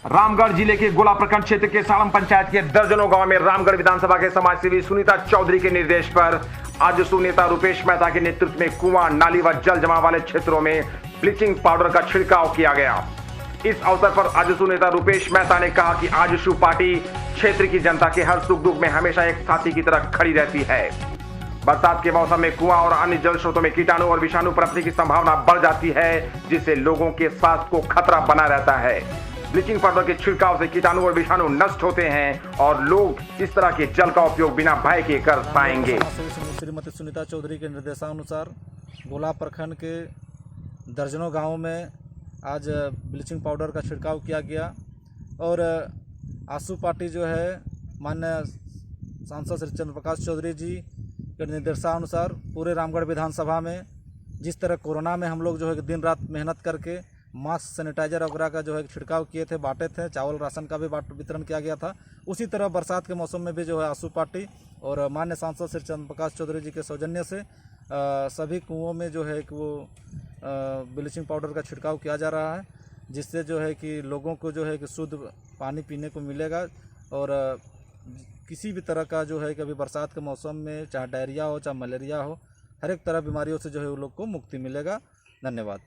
रामगढ़ जिले के गोला प्रखंड क्षेत्र के सालम पंचायत के दर्जनों गांव में रामगढ़ विधानसभा के समाजसेवी सुनीता चौधरी के निर्देश पर आजसू नेता रुपेश मेहता के नेतृत्व में कुआं, नाली व जल जमाव वाले क्षेत्रों में ब्लीचिंग पाउडर का छिड़काव किया गया। इस अवसर पर आजसू नेता रुपेश मेहता ने कहा कि आजसू पार्टी क्षेत्र की जनता के हर सुख दुख में हमेशा एक साथी की तरह खड़ी रहती है। बरसात के मौसम में कुआं और अन्य जल स्रोतों में कीटाणु और विषाणु पनपने की संभावना बढ़ जाती है, जिससे लोगों के स्वास्थ्य को खतरा बना रहता है। ब्लीचिंग पाउडर के छिड़काव से कीटाणु और विषाणु नष्ट होते हैं और लोग इस तरह के जल का उपयोग बिना भय के कर पाएंगे। श्रीमती सुनीता चौधरी के निर्देशानुसार गोला प्रखंड के दर्जनों गांवों में आज ब्लीचिंग पाउडर का छिड़काव किया गया और आजसू पार्टी जो है माननीय सांसद श्री चंद्र प्रकाश चौधरी जी के निर्देशानुसार पूरे रामगढ़ विधानसभा में जिस तरह कोरोना में हम लोग जो है दिन रात मेहनत करके मास्क, सैनिटाइजर वगैरह का जो है छिड़काव किए थे, बांटे थे, चावल राशन का भी वितरण किया गया था। उसी तरह बरसात के मौसम में भी जो है आजसू पार्टी और माननीय सांसद श्री चंद्र प्रकाश चौधरी जी के सौजन्य से सभी कुओं में जो है कि वो ब्लीचिंग पाउडर का छिड़काव किया जा रहा है, जिससे जो है कि लोगों को जो है कि शुद्ध पानी पीने को मिलेगा और किसी भी तरह का जो है कि अभी बरसात के मौसम में चाहे डायरिया हो चाहे मलेरिया हो, हर एक तरह बीमारियों से जो है वो लोग को मुक्ति मिलेगा। धन्यवाद।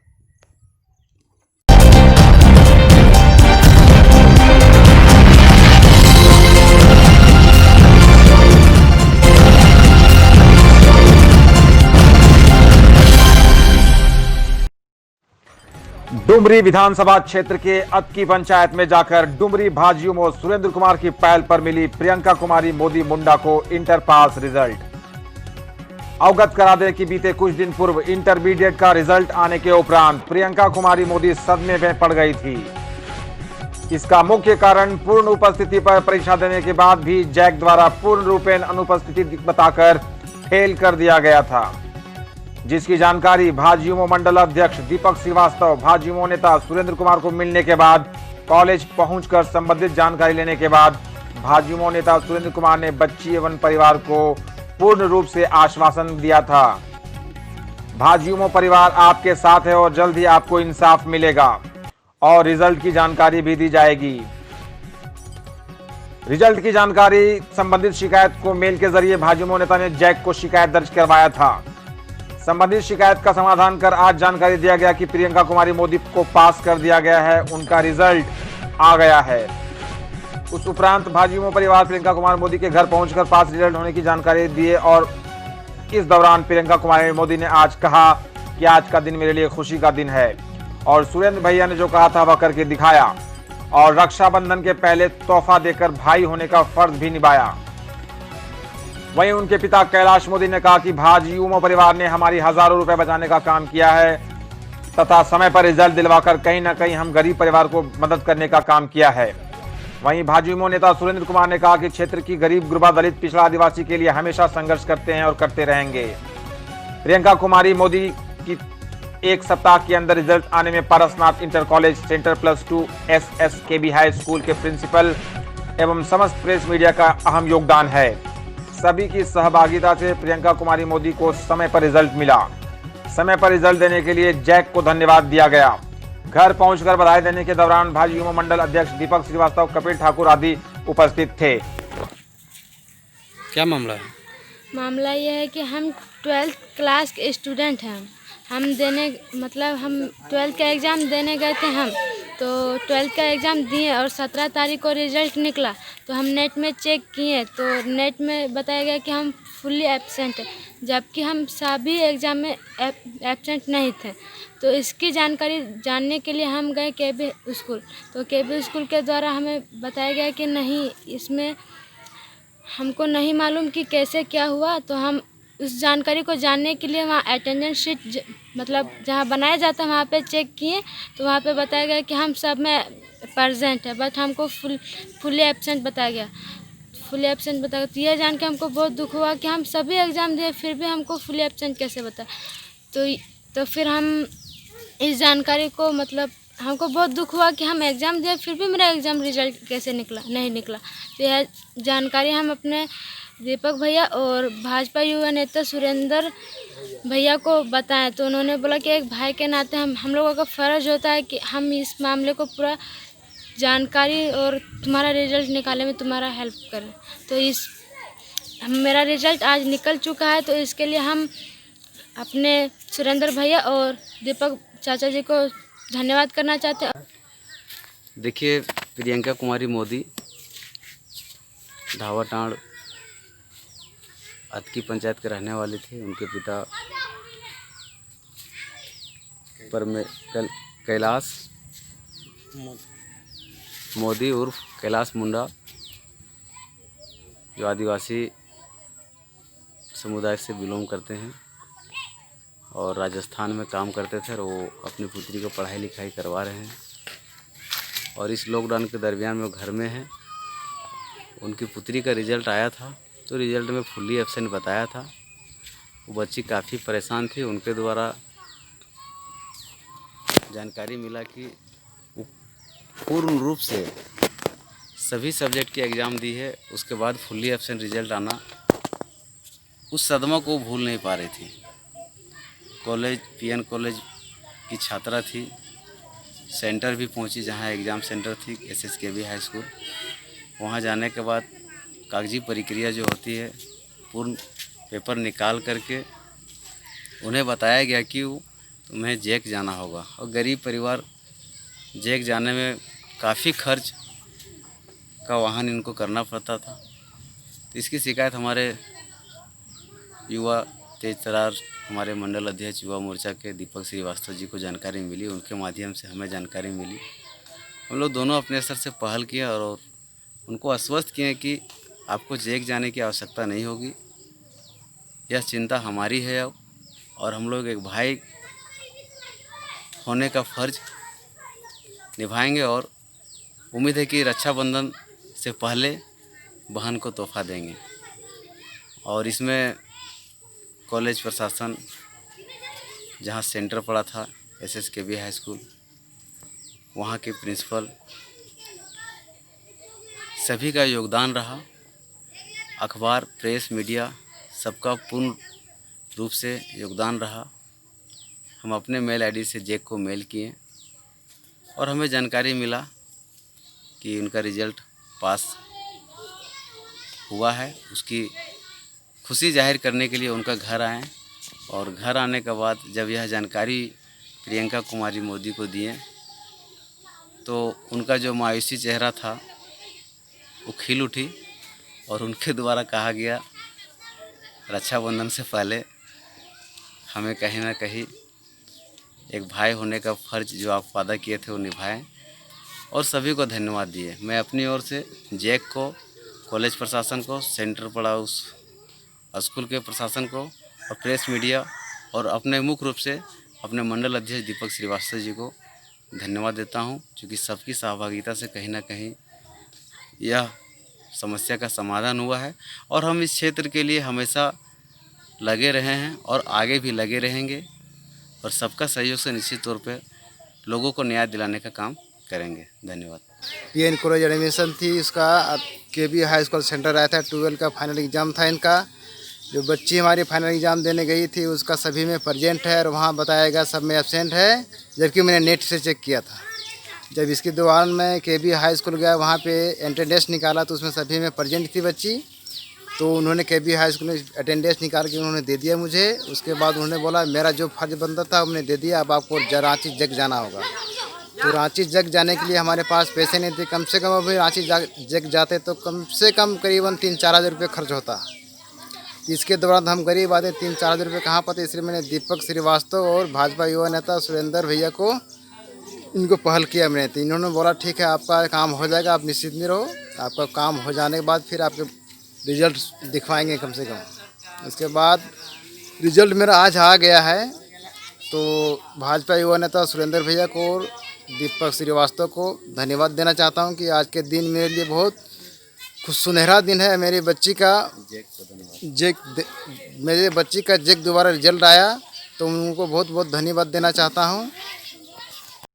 डुमरी विधानसभा क्षेत्र के अतकी पंचायत में जाकर डुमरी भाजयुम और सुरेंद्र कुमार की पहल पर मिली प्रियंका कुमारी मोदी मुंडा को इंटर पास रिजल्ट। अवगत करा दें कि बीते कुछ दिन पूर्व इंटरमीडिएट का रिजल्ट आने के उपरांत प्रियंका कुमारी मोदी सदमे में पड़ गई थी। इसका मुख्य कारण पूर्ण उपस्थिति पर परीक्षा देने के बाद भी जैक द्वारा पूर्ण रूपेण अनुपस्थिति बताकर फेल कर दिया गया था, जिसकी जानकारी भाजयुमो मंडल अध्यक्ष दीपक श्रीवास्तव, भाजयुमो नेता सुरेंद्र कुमार को मिलने के बाद कॉलेज पहुंचकर संबंधित जानकारी लेने के बाद भाजयुमो नेता सुरेंद्र कुमार ने बच्ची एवं परिवार को पूर्ण रूप से आश्वासन दिया था। भाजयुमो परिवार आपके साथ है और जल्द ही आपको इंसाफ मिलेगा और रिजल्ट की जानकारी भी दी जाएगी। रिजल्ट की जानकारी संबंधित शिकायत को मेल के जरिए भाजयुमो नेता ने जैक को शिकायत दर्ज करवाया था। संबंधित शिकायत का समाधान कर आज जानकारी दिया गया कि प्रियंका कुमारी मोदी को पास कर दिया गया है, उनका रिजल्ट आ गया है। उस उपरांत भाजयुमो परिवार प्रियंका कुमारी मोदी के घर पहुंचकर पास रिजल्ट होने की जानकारी दिए और इस दौरान प्रियंका कुमारी मोदी ने आज कहा कि आज का दिन मेरे लिए खुशी का दिन है और सुरेंद्र भैया ने जो कहा था वह करके दिखाया और रक्षाबंधन के पहले तोहफा देकर भाई होने का फर्ज भी निभाया। वहीं उनके पिता कैलाश मोदी ने कहा कि भाजयुमो परिवार ने हमारी हजारों रुपए बचाने का काम किया है तथा समय पर रिजल्ट दिलवाकर कहीं ना कहीं हम गरीब परिवार को मदद करने का काम किया है। वहीं भाजयुमो नेता सुरेंद्र कुमार ने कहा कि क्षेत्र की गरीब, गुरबा, दलित, पिछड़ा आदिवासी के लिए हमेशा संघर्ष करते हैं और करते रहेंगे। प्रियंका कुमारी मोदी की एक सप्ताह के अंदर रिजल्ट आने में Parasnath inter college, centre +2 SSKB high school के प्रिंसिपल एवं समस्त प्रेस मीडिया का अहम योगदान है। सभी की सहभागिता से प्रियंका कुमारी मोदी को समय पर रिजल्ट मिला। समय पर रिजल्ट देने के लिए जैक को धन्यवाद दिया गया। घर पहुंचकर बधाई देने के दौरान भाजयुमो मंडल अध्यक्ष दीपक श्रीवास्तव, कपिल ठाकुर आदि उपस्थित थे। क्या मामला है? मामला यह है कि हम 12th क्लास के स्टूडेंट हैं। हम 12th का एग्ज़ाम देने गए थे हम, तो 12th का एग्ज़ाम दिए और 17 तारीख को रिज़ल्ट निकला। तो हम नेट में चेक किए तो नेट में बताया गया कि हम फुल्ली एब्सेंट है, जबकि हम सभी एग्ज़ाम में एब्सेंट नहीं थे। तो इसकी जानकारी जानने के लिए हम गए KB स्कूल। तो KB स्कूल के द्वारा हमें बताया गया कि नहीं, इसमें हमको नहीं मालूम कि कैसे क्या हुआ। तो हम उस जानकारी को जानने के लिए वहाँ अटेंडेंस शीट जहाँ बनाया जाता है वहाँ पे चेक किए तो वहाँ पे बताया गया कि हम सब में प्रेजेंट है, बट हमको फुल्ली एब्सेंट बताया गया। फुल्ली एब्सेंट बताया तो यह जान के हमको बहुत दुख हुआ कि हम सभी एग्ज़ाम दिए फिर भी हमको फुल्ली एब्सेंट कैसे बता। तो फिर हम इस जानकारी को हमको बहुत दुख हुआ कि हम एग्ज़ाम दिए फिर भी मेरा एग्ज़ाम रिजल्ट कैसे नहीं निकला। तो यह जानकारी हम अपने दीपक भैया और भाजपा युवा नेता सुरेंद्र भैया को बताएं। तो उन्होंने बोला कि एक भाई के नाते हम लोगों का फ़र्ज़ होता है कि हम इस मामले को पूरा जानकारी और तुम्हारा रिजल्ट निकालने में तुम्हारा हेल्प करें। तो मेरा रिजल्ट आज निकल चुका है, तो इसके लिए हम अपने सुरेंद्र भैया और दीपक चाचा जी को धन्यवाद करना चाहते हैं। देखिए, प्रियंका कुमारी मोदी धावाटांड़ अतकी पंचायत के रहने वाले थे। उनके पिता कैलाश मोदी उर्फ कैलाश मुंडा, जो आदिवासी समुदाय से बिलोंग करते हैं और राजस्थान में काम करते थे, और वो अपनी पुत्री को पढ़ाई लिखाई करवा रहे हैं। और इस लॉकडाउन के दरमियान में वो घर में हैं। उनकी पुत्री का रिज़ल्ट आया था, तो रिज़ल्ट में फुल्ली एब्सेंट बताया था। वो बच्ची काफ़ी परेशान थी। उनके द्वारा जानकारी मिला कि वो पूर्ण रूप से सभी सब्जेक्ट की एग्ज़ाम दी है, उसके बाद फुल्ली एब्सेंट रिज़ल्ट आना, उस सदमा को भूल नहीं पा रही थी। कॉलेज पीएन कॉलेज की छात्रा थी। सेंटर भी पहुंची जहां एग्ज़ाम सेंटर थी, SSKB हाई स्कूल। वहां जाने के बाद कागजी प्रक्रिया जो होती है, पूर्ण पेपर निकाल करके उन्हें बताया गया कि तुम्हें जैक जाना होगा। और गरीब परिवार, जैक जाने में काफ़ी खर्च का वाहन इनको करना पड़ता था। तो इसकी शिकायत हमारे युवा तेज तरार हमारे मंडल अध्यक्ष युवा मोर्चा के दीपक श्रीवास्तव जी को जानकारी मिली। उनके माध्यम से हमें जानकारी मिली। हम लोग दोनों अपने स्तर से पहल किया और उनको आश्वस्त किए कि आपको जैक जाने की आवश्यकता नहीं होगी। यह चिंता हमारी है अब, और हम लोग एक भाई होने का फ़र्ज निभाएंगे और उम्मीद है कि रक्षाबंधन से पहले बहन को तोहफा देंगे। और इसमें कॉलेज प्रशासन, जहां सेंटर पड़ा था SSKB हाई स्कूल, वहां के प्रिंसिपल, सभी का योगदान रहा। अखबार, प्रेस, मीडिया, सबका पूर्ण रूप से योगदान रहा। हम अपने मेल आईडी से जैक को मेल किए और हमें जानकारी मिला कि उनका रिज़ल्ट पास हुआ है। उसकी खुशी जाहिर करने के लिए उनका घर आए, और घर आने के बाद जब यह जानकारी प्रियंका कुमारी मोदी को दिए, तो उनका जो मायूसी चेहरा था वो खिल उठी। और उनके द्वारा कहा गया, रक्षाबंधन से पहले हमें कहीं ना कहीं एक भाई होने का फ़र्ज जो आप वादा किए थे वो निभाएं, और सभी को धन्यवाद दिए। मैं अपनी ओर से जैक को, कॉलेज प्रशासन को, सेंटर पड़ा उस स्कूल के प्रशासन को, और प्रेस मीडिया, और अपने मुख्य रूप से अपने मंडल अध्यक्ष दीपक श्रीवास्तव जी को धन्यवाद देता हूं, क्योंकि सबकी सहभागिता से कहीं ना कहीं यह समस्या का समाधान हुआ है। और हम इस क्षेत्र के लिए हमेशा लगे रहे हैं और आगे भी लगे रहेंगे, और सबका सहयोग से निश्चित तौर पे लोगों को न्याय दिलाने का काम करेंगे। धन्यवाद। पीएन कॉलेज एडमिशन थी, उसका KB हाई स्कूल सेंटर आया था। 12 का फाइनल एग्ज़ाम था इनका। जो बच्ची हमारी फाइनल एग्ज़ाम देने गई थी, उसका सभी में प्रेजेंट है, और वहाँ बताया गया सब में एब्सेंट है, जबकि मैंने नेट से चेक किया था। जब इसके दौरान मैं KB हाई स्कूल गया, वहाँ पे अटेंडेंस निकाला, तो उसमें सभी में प्रेजेंट थी बच्ची। तो उन्होंने KB हाई स्कूल में अटेंडेंस निकाल के उन्होंने दे दिया मुझे। उसके बाद उन्होंने बोला मेरा जो फर्ज बनता था हमने दे दिया, अब आपको रांची जग जाना होगा। तो रांची जग जाने के लिए हमारे पास पैसे नहीं थे। कम से कम अभी रांची जग जाते तो कम से कम करीबन 3-4 हज़ार रुपये खर्च होता। इसके दौरान हम गरीब आते, 3-4 हज़ार रुपये कहाँ पाते। इसलिए मैंने दीपक श्रीवास्तव और भाजपा युवा नेता सुरेंद्र भैया को, इनको पहल किया मैंने। तो इन्होंने बोला ठीक है आपका काम हो जाएगा, आप निश्चित नहीं रहो, आपका काम हो जाने के बाद फिर आपके रिजल्ट दिखवाएंगे कम से कम। उसके बाद रिजल्ट मेरा आज आ गया है। तो भाजपा युवा नेता सुरेंद्र भैया को और दीपक श्रीवास्तव को धन्यवाद देना चाहता हूं कि आज के दिन मेरे लिए बहुत सुनहरा दिन है। मेरी बच्ची का मेरे बच्ची का जैक दोबारा रिजल्ट आया, तो उनको बहुत बहुत धन्यवाद देना चाहता हूं।